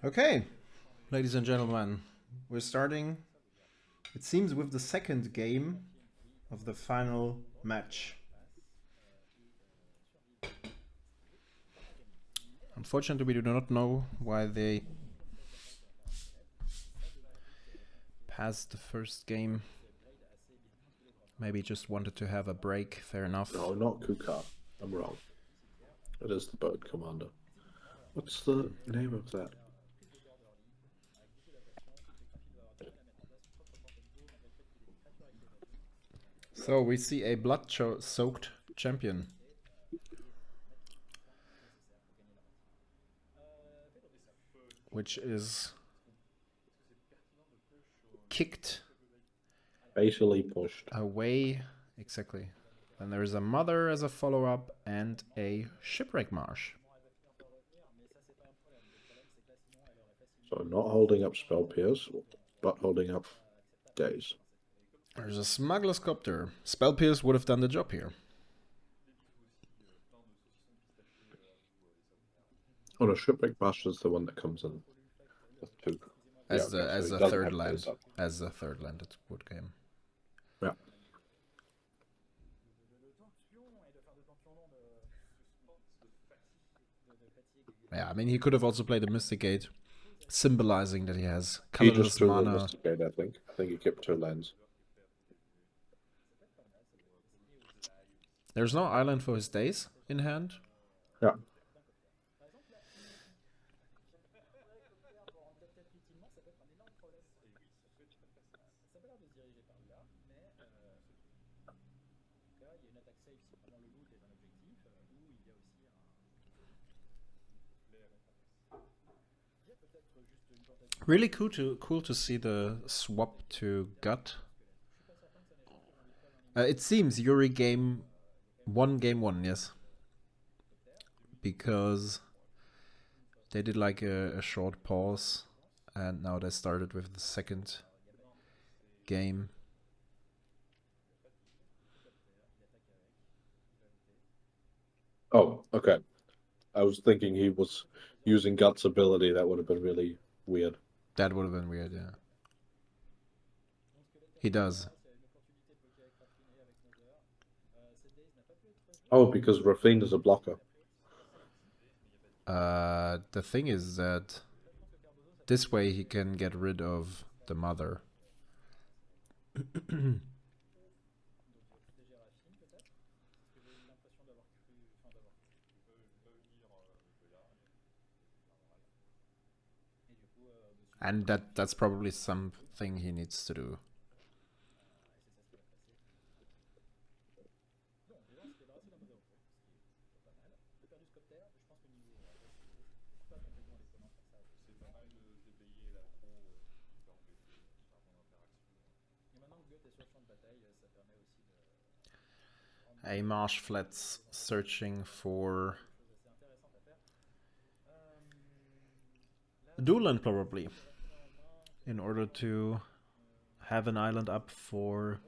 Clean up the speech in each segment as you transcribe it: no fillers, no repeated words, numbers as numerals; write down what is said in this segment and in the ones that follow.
Okay, ladies and gentlemen, we're starting, it seems, with the second game of the final match. Unfortunately, we do not know why they passed the first game. Maybe just wanted to have a break, fair enough. No, not Kukar. I'm wrong. It is the Bird Commander. What's the name of that? So we see a blood-soaked champion. Which is kicked. Basically pushed. Away, exactly. Then there is a Mother as a follow-up and a Shipwreck Marsh. So not holding up Spell Pierce, but holding up Days. There's a Smuggler's Copter. Spell Pierce would have done the job here. Oh no, Shipwreck Marsh is the one that comes in with 2. As the third land. As the third land it would game. Yeah. Yeah, I mean he could have also played a Mysticate, symbolizing that he has colorless mana. He just drew mana. the Mysticate, I think. I think he kept 2 lands. There's no island for his Days in hand. Yeah. Really cool to see the swap to Gut. It seems Yuri game 1, yes. Because they did like a short pause and now they started with the second game. Oh, okay. I was thinking he was using Gut's ability. That would have been really weird. That would have been weird, yeah. He does. Oh, because Raffine is a blocker. The thing is that this way he can get rid of the Mother. And that's probably something he needs to do. A Marsh Flats searching for a Duel land probably, in order to have an island up for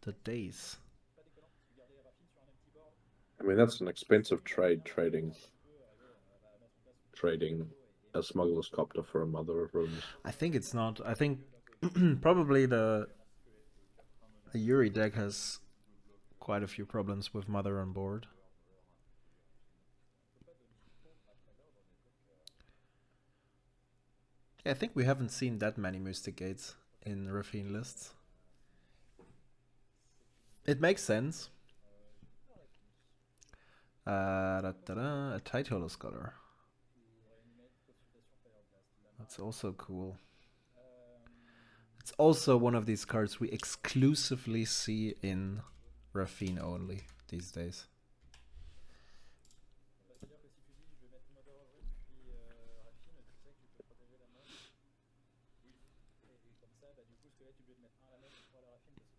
the Days. I mean, that's an expensive trade, trading a Smuggler's Copter for a Mother of Runes. I think it's not. I think probably the Yuri deck has quite a few problems with Mother on board. Yeah, I think we haven't seen that many Mysticates in Raffine lists. It makes sense. A Title Scholar. That's also cool. It's also one of these cards we exclusively see in Raffine only these days.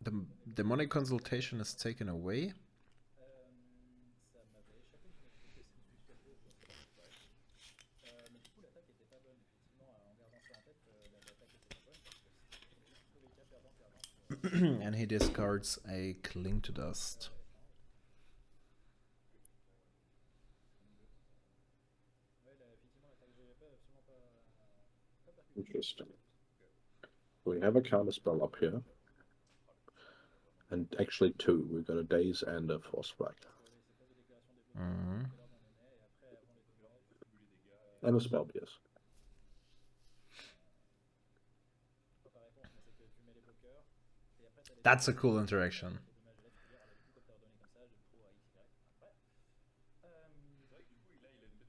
The demonic consultation is taken away. And he discards a Cling to Dust. Interesting. We have a counterspell up here. And actually two. We've got a Daze and a Force Strike. Mm-hmm. And a Spell Pierce. That's a cool interaction.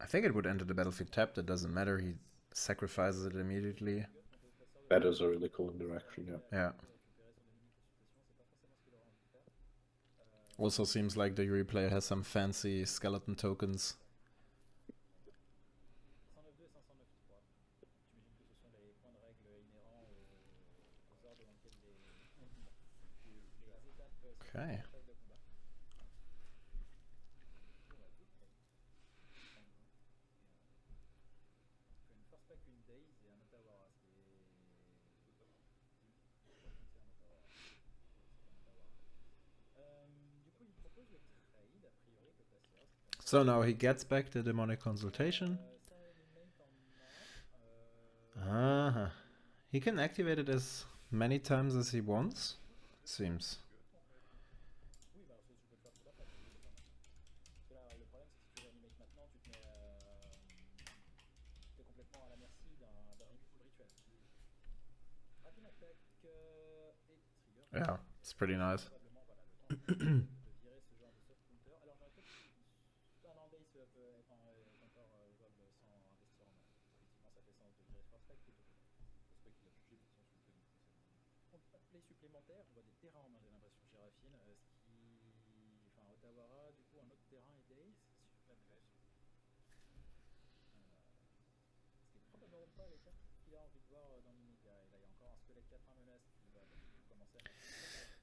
I think it would enter the battlefield tapped. It doesn't matter. He sacrifices it immediately. That is a really cool interaction, yeah. Yeah. Also seems like the Yuri player has some fancy skeleton tokens. Okay. So now he gets back the demonic consultation. Uh-huh. He can activate it as many times as he wants, it seems. Yeah, it's pretty nice.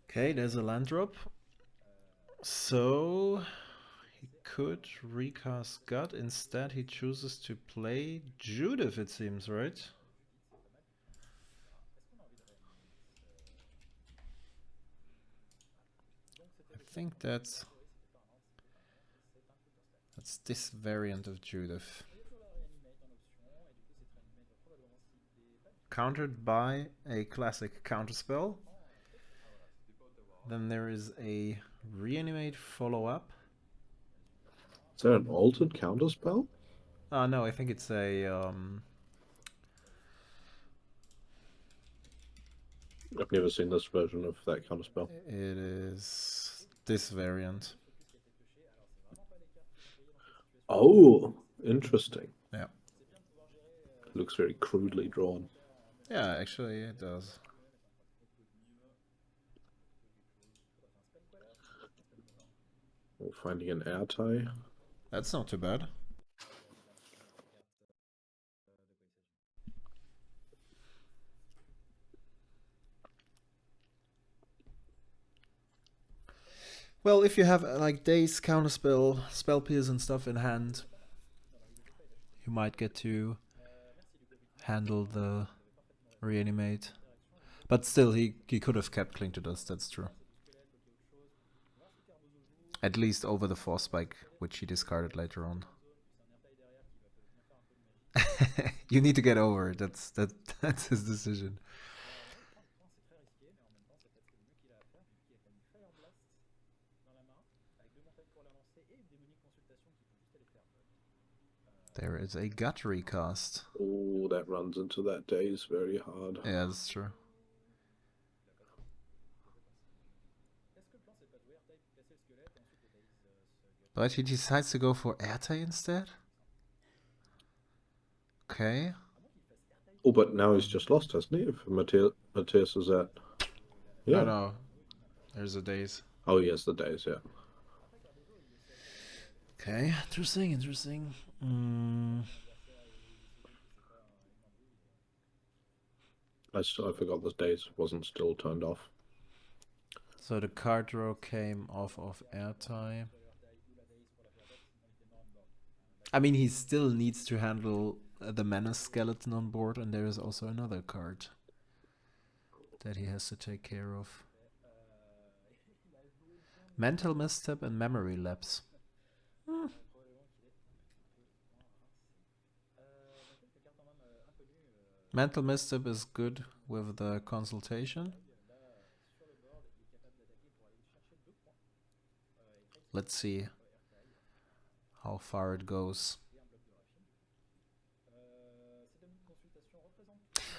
Okay, there's a land drop. So he could recast God. Instead, he chooses to play Judith, it seems, right? I think that's this variant of Judith. Countered by a classic counterspell. Then there is a reanimate follow-up. Is that an altered counterspell? No, I think it's a I've never seen this version of that counterspell. it is this variant. Oh, interesting. Yeah. It looks very crudely drawn. Yeah, actually it does. We're finding an air tie. That's not too bad. Well, if you have like Daze, Counterspell, Spell Pierce and stuff in hand, you might get to handle the reanimate. But still, he could have kept Cling to Dust, that's true. At least over the Force Spike, which he discarded later on. You need to get over it, that's his decision. There is a gut recast. Oh, that runs into that Daze very hard. Yeah, that's true. But he decides to go for Airtie instead? Okay. Oh, but now he's just lost, hasn't he? If Matthias is at... Yeah. No. There's a Daze. Oh, yes, the Daze, yeah. Okay, interesting. I forgot the Daze wasn't still turned off. So the card draw came off of Airtie. I mean, he still needs to handle the Menace skeleton on board, and there is also another card that he has to take care of. Mental Misstep and Memory Lapse. Mental Misstep is good with the consultation. Let's see how far it goes.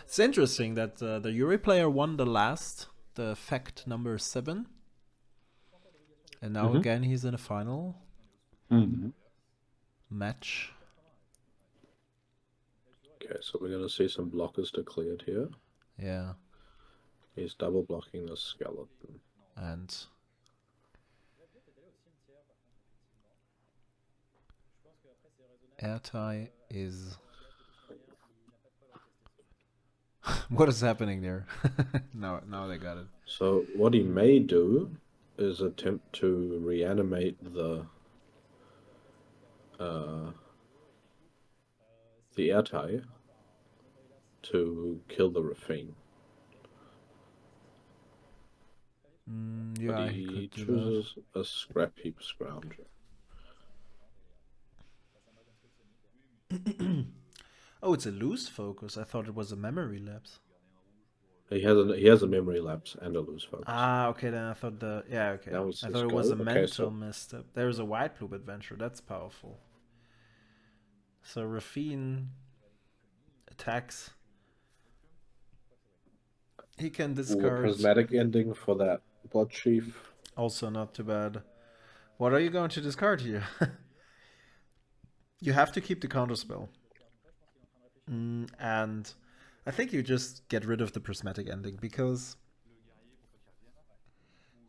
It's interesting that the Yuri player won the fact number 7. And now again he's in a final match. Okay, so we're going to see some blockers declared here. Yeah. He's double blocking the skeleton. And Airtie is... What is happening there? Now they got it. So what he may do is attempt to reanimate the Airtie to kill the Raffine. Yeah, but he he could do chooses a scrap heap scrounger. Oh, it's a loose focus. I thought it was a memory lapse. He has a memory lapse and a loose focus. Ah, okay. Then I thought okay. I thought it was a mental misstep. There's a white blue adventure. That's powerful. So Raffine attacks. He can discard. Ooh, a prismatic ending for that blood chief. Also not too bad. What are you going to discard here? You have to keep the counterspell. And I think you just get rid of the prismatic ending because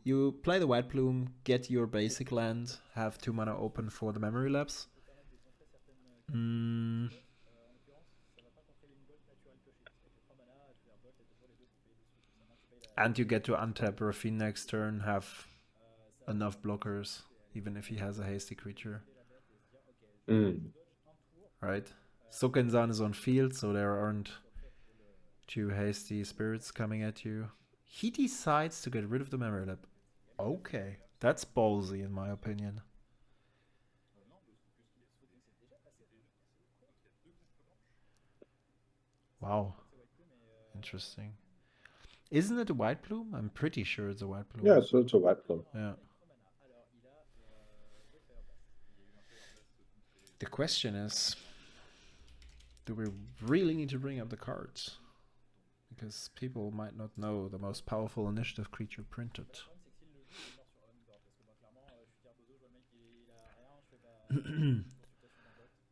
you play the White Plume, get your basic land, have 2 mana open for the memory lapse. And you get to untap Raffine next turn, have enough blockers, even if he has a hasty creature. Right? Sokenzan is on field, so there aren't 2 hasty spirits coming at you. He decides to get rid of the memory lap. Okay, that's ballsy in my opinion. Wow. Interesting. Isn't it a white plume? I'm pretty sure it's a white plume. Yeah, so it's a white plume. Yeah. The question is, do we really need to bring up the cards? Because people might not know the most powerful initiative creature printed.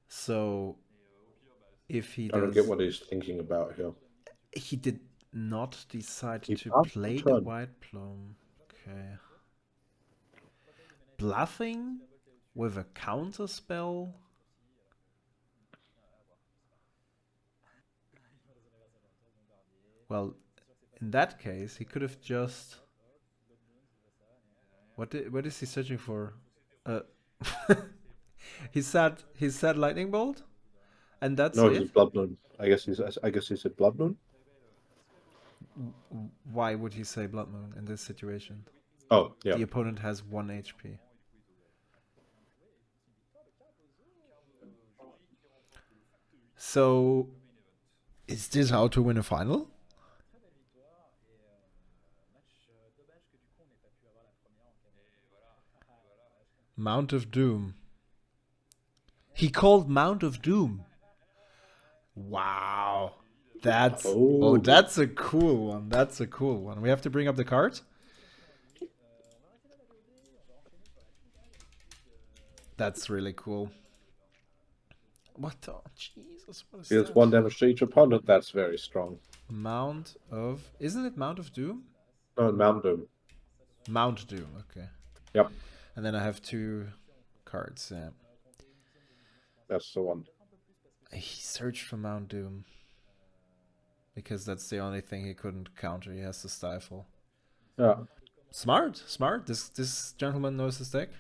So, if he does... I don't get what he's thinking about here. He did not decide to play the white plume. Okay. Bluffing with a counter spell? Well, in that case, he could have just... What is he searching for? He said lightning bolt, and that's no, it's blood moon. I guess he said blood moon. Why would he say blood moon in this situation? Oh, yeah. The opponent has 1 HP. So, is this how to win a final? Mount of Doom. He called Mount of Doom. Wow. That's a cool one. That's a cool one. We have to bring up the card. That's really cool. What? Oh, Jesus. What is Deals that? 1 damage to each opponent. That's very strong. Mount of... Isn't it Mount of Doom? No, Mount Doom. Mount Doom, okay. Yep. And then I have 2 cards, yeah. That's the one. He searched for Mount Doom. Because that's the only thing he couldn't counter. He has to stifle. Yeah. Smart. This gentleman knows his deck.